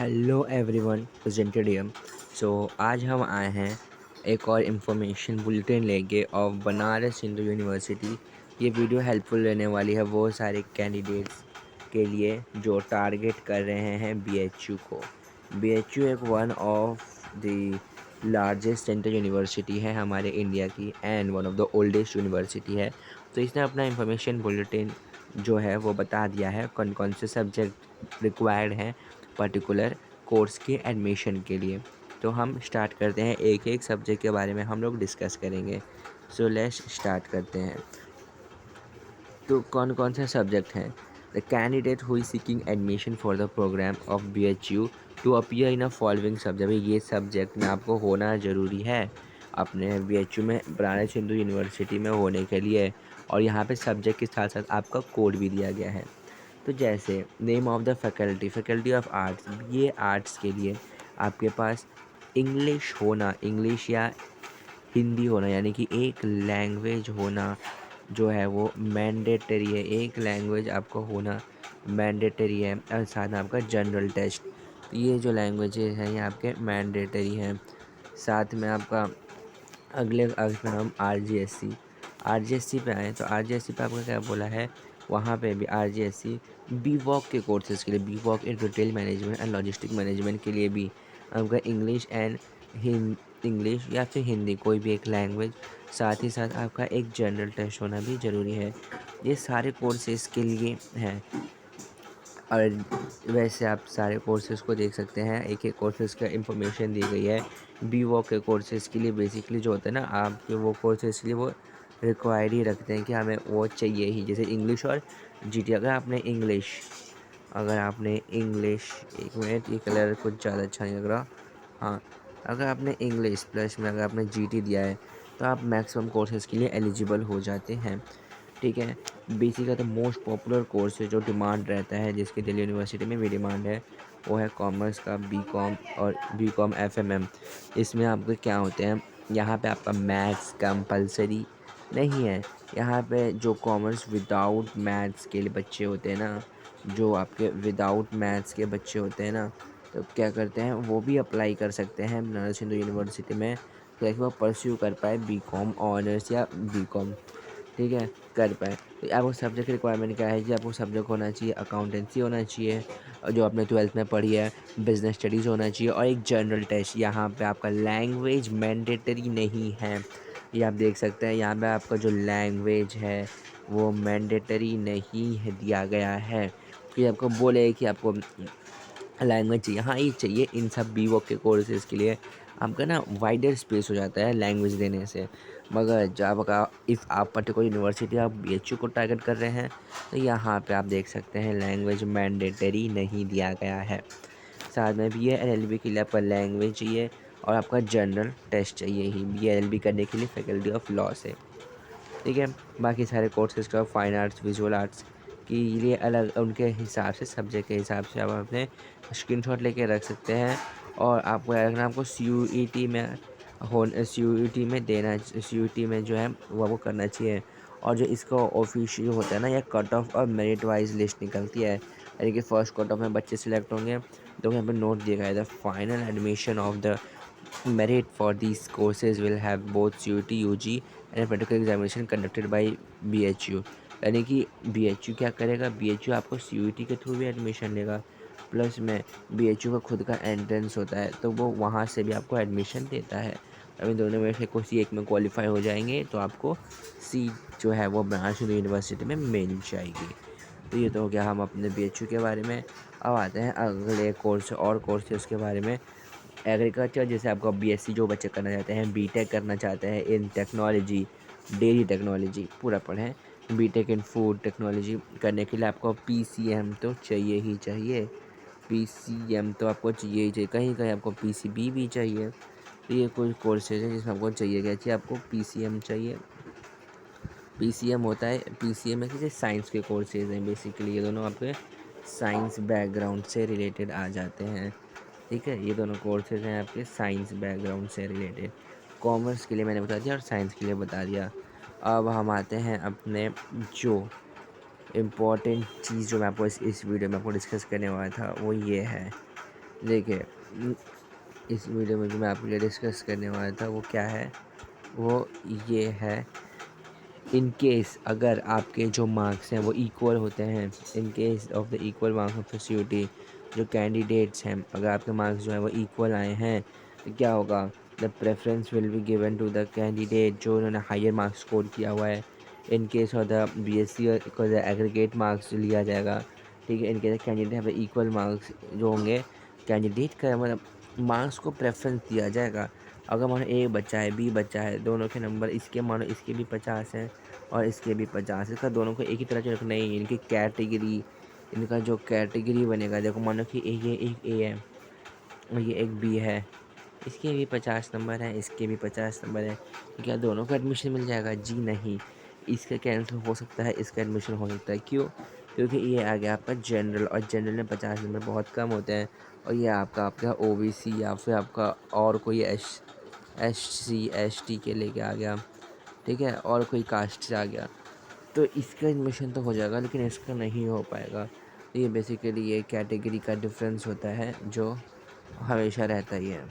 Hello everyone presented here. So आज हम आए हैं एक और इन्फॉर्मेशन बुलेटिन लेके ऑफ बनारस हिंदू यूनिवर्सिटी। ये वीडियो हेल्पफुल रहने वाली है वो सारे कैंडिडेट्स के लिए जो टारगेट कर रहे हैं बीएचयू को। बीएचयू एक one of the largest central university है हमारे इंडिया की and one of the oldest university है। तो इसने अपना इन्फॉर्मेशन बुलेटिन जो है वो बता दिया है कौन कौन से सब्जेक्ट रिक्वायर्ड हैं पर्टिकुलर कोर्स के एडमिशन के लिए। तो हम स्टार्ट करते हैं, एक एक सब्जेक्ट के बारे में हम लोग डिस्कस करेंगे। सो लेट्स स्टार्ट करते हैं। तो कौन कौन से सब्जेक्ट हैं? The candidate who is seeking admission for the programme of BHU to appear in a following subject. ये सब्जेक्ट में आपको होना ज़रूरी है अपने बीएचयू में, बनारस हिंदू यूनिवर्सिटी में होने के लिए। और यहाँ पे सब्जेक्ट के साथ साथ आपका कोड भी दिया गया है। तो जैसे name of the faculty of arts, ये आर्ट्स के लिए आपके पास इंग्लिश होना, इंग्लिश या हिंदी होना, यानी कि एक लैंग्वेज होना जो है वो मैंडेटरी है। एक लैंग्वेज आपको होना मैंडेटरी है और साथ में आपका जनरल टेस्ट। तो ये जो लैंग्वेजेस हैं ये आपके मैंडेटरी हैं। साथ में आपका अगले अगर हम आर जी एस सी पे आएँ तो आर जी एस सी पे आपका क्या बोला है, वहाँ पे भी R G S C B voc के कोर्सेज़ के लिए, B voc in retail management and logistic management के लिए भी आपका इंग्लिश एंड इंग्लिश या फिर हिंदी कोई भी एक लैंग्वेज, साथ ही साथ आपका एक जनरल टेस्ट होना भी ज़रूरी है। ये सारे कोर्सेज़ के लिए हैं। और वैसे आप सारे कोर्सेज़ को देख सकते हैं, एक एक कोर्सेज़ का इंफॉर्मेशन दी गई है। बी वॉक के कोर्सेज़ के लिए बेसिकली जो होता है ना, आपके वो कोर्सेज़ के लिए वो रिक्वायर्ड ही रखते हैं कि हमें वो चाहिए ही, जैसे इंग्लिश और जीटी। अगर आपने इंग्लिश एक मिनट, ये कलर कुछ ज़्यादा अच्छा नहीं लग रहा। हाँ, अगर आपने इंग्लिश प्लस में अगर आपने जीटी दिया है तो आप मैक्सिमम कोर्सेज़ के लिए एलिजिबल हो जाते हैं। ठीक है। बीसी का तो मोस्ट पॉपुलर कोर्स है जो डिमांड रहता है, जिसकी दिल्ली यूनिवर्सिटी में भी डिमांड है, वो है कॉमर्स का बीकॉम और बीकॉम एफएमएम। इसमें आपके क्या होते हैं, यहाँ पे आपका मैथ्स कंपलसरी नहीं है। यहाँ पे जो कॉमर्स विदाउट मैथ्स के लिए बच्चे होते हैं ना, जो आपके विदाउट मैथ्स के बच्चे होते हैं ना, तो क्या करते हैं वो भी अप्लाई कर सकते हैं बनारस हिंदू यूनिवर्सिटी में, ताकि वो परस्यू कर पाए बीकॉम ऑनर्स या बीकॉम। ठीक है, कर पाएँ। तो आपको सब्जेक्ट रिक्वायरमेंट क्या है कि आपको सब्जेक्ट होना चाहिए, अकाउंटेंसी होना चाहिए और जो आपने 12th में पढ़ी है, बिज़नेस स्टडीज़ होना चाहिए और एक जनरल टेस्ट। यहाँ पे आपका लैंग्वेज मैंडेटरी नहीं है। ये आप देख सकते हैं, यहाँ पे आपका जो लैंग्वेज है वो मैंडेटरी नहीं है दिया गया है कि आपको बोले कि आपको लैंग्वेज चाहिए। हाँ, ये चाहिए इन सब बी वॉक के कोर्सेज़ के लिए। आपका ना वाइडर स्पेस हो जाता है लैंग्वेज देने से। मगर जब का इफ़ आप पर्टिकुलर यूनिवर्सिटी आप बीएचयू को टारगेट कर रहे हैं तो यहाँ पे आप देख सकते हैं लैंग्वेज मैंडेटरी नहीं दिया गया है। साथ में बी ए एलएलबी के लिए आपका लैंग्वेज चाहिए और आपका जनरल टेस्ट चाहिए ही बी ए एलएलबी करने के लिए फैकल्टी ऑफ लॉ से। ठीक है। बाकी सारे कोर्सेज़ का फाइन आर्ट्स, विजुअल आर्ट्स के लिए अलग उनके हिसाब से, सब्जेक्ट के हिसाब से आप अपने स्क्रीनशॉट लेके रख सकते हैं। और आपको याद रखना, आपको सीयूईटी में सीयूईटी में देना, सीयूईटी में जो है वो आपको करना चाहिए। और जो इसका ऑफिशियल होता है ना, या कट ऑफ और मेरिट वाइज लिस्ट निकलती है, यानी कि फर्स्ट कट ऑफ में बच्चे सिलेक्ट होंगे तो यहाँ पर नोट दिया गया है, the final admission of the merit for these courses will have both CUT UG and a practical examination conducted by BHU। यानी कि BHU क्या करेगा, BHU आपको CUT के थ्रू भी एडमिशन लेगा, प्लस में BHU का खुद का एंट्रेंस होता है तो वो वहाँ से भी आपको एडमिशन देता है। अभी दोनों में से किसी एक में क्वालिफाई हो जाएंगे तो आपको सीट जो है वो बनारस हिंदू यूनिवर्सिटी में मिल जाएगी। तो ये तो हो गया हम अपने BHU के बारे में। अब आते हैं अगले कोर्स और कोर्सेज़ के बारे में। एग्रीकल्चर, जैसे आपका बीएससी जो बच्चे करना चाहते हैं, बीटेक करना चाहते हैं इन टेक्नोलॉजी, डेयरी टेक्नोलॉजी पूरा पढ़ें, बीटेक इन फूड टेक्नोलॉजी करने के लिए आपको पीसीएम तो चाहिए ही चाहिए। पीसीएम तो आपको चाहिए ही चाहिए, कहीं कहीं आपको पीसीबी भी चाहिए। तो ये कुछ कोर्सेज हैं जिसमें आपको चाहिए, क्या चाहिए, आपको पीसीएम चाहिए। पीसीएम होता है, पीसीएम में जैसे साइंस के कोर्सेज हैं, बेसिकली ये दोनों आपके साइंस बैकग्राउंड से रिलेटेड आ जाते हैं। ठीक है, ये दोनों कोर्सेज हैं आपके साइंस बैकग्राउंड से रिलेटेड। कॉमर्स के लिए मैंने बता दिया और साइंस के लिए बता दिया। अब हम आते हैं अपने जो इम्पोर्टेंट चीज़ जो मैं आपको इस वीडियो में आपको डिस्कस करने वाला था वो ये है, देखिए, इस वीडियो में जो मैं आपके लिए डिस्कस करने वाला था वो क्या है, वो ये है, इन केस अगर आपके जो मार्क्स हैं वो इक्वल होते हैं, in case of the equal marks of the CUT, जो कैंडिडेट्स हैं अगर आपके मार्क्स जो हैं वो इक्वल आए हैं तो क्या होगा, the preference will be given to the candidate जो उन्होंने हायर मार्क्स स्कोर किया हुआ है। In case of the BSc को द एग्रीगेट मार्क्स लिया जाएगा। ठीक है, इन केस कैंडिडेट है इक्वल मार्क्स जो होंगे, कैंडिडेट का मतलब मार्क्स को प्रेफरेंस दिया जाएगा। अगर मानो ए बच्चा है बी बच्चा है, दोनों के नंबर इसके मानो इसके भी 50 हैं और इसके भी 50, इसका दोनों को एक ही तरह से रखना ही, इनकी कैटेगरी, इनका जो कैटेगरी बनेगा, देखो मानो कि ये एक ए है और ये एक बी है, इसके भी 50 नंबर हैं, इसके भी 50 नंबर हैं, तो क्या दोनों का एडमिशन मिल जाएगा? जी नहीं, इसका कैंसिल हो सकता है, इसका एडमिशन हो सकता है। क्यों? क्योंकि ये आ गया आपका जनरल, और जनरल में 50 नंबर बहुत कम होते हैं, और ये आपका ओबीसी या फिर आपका और कोई एससी एसटी के लेके आ गया, ठीक है, और कोई कास्ट से आ गया, तो इसका एडमिशन तो हो जाएगा लेकिन इसका नहीं हो पाएगा। तो ये बेसिकली ये कैटेगरी का डिफरेंस होता है जो हमेशा रहता ही है।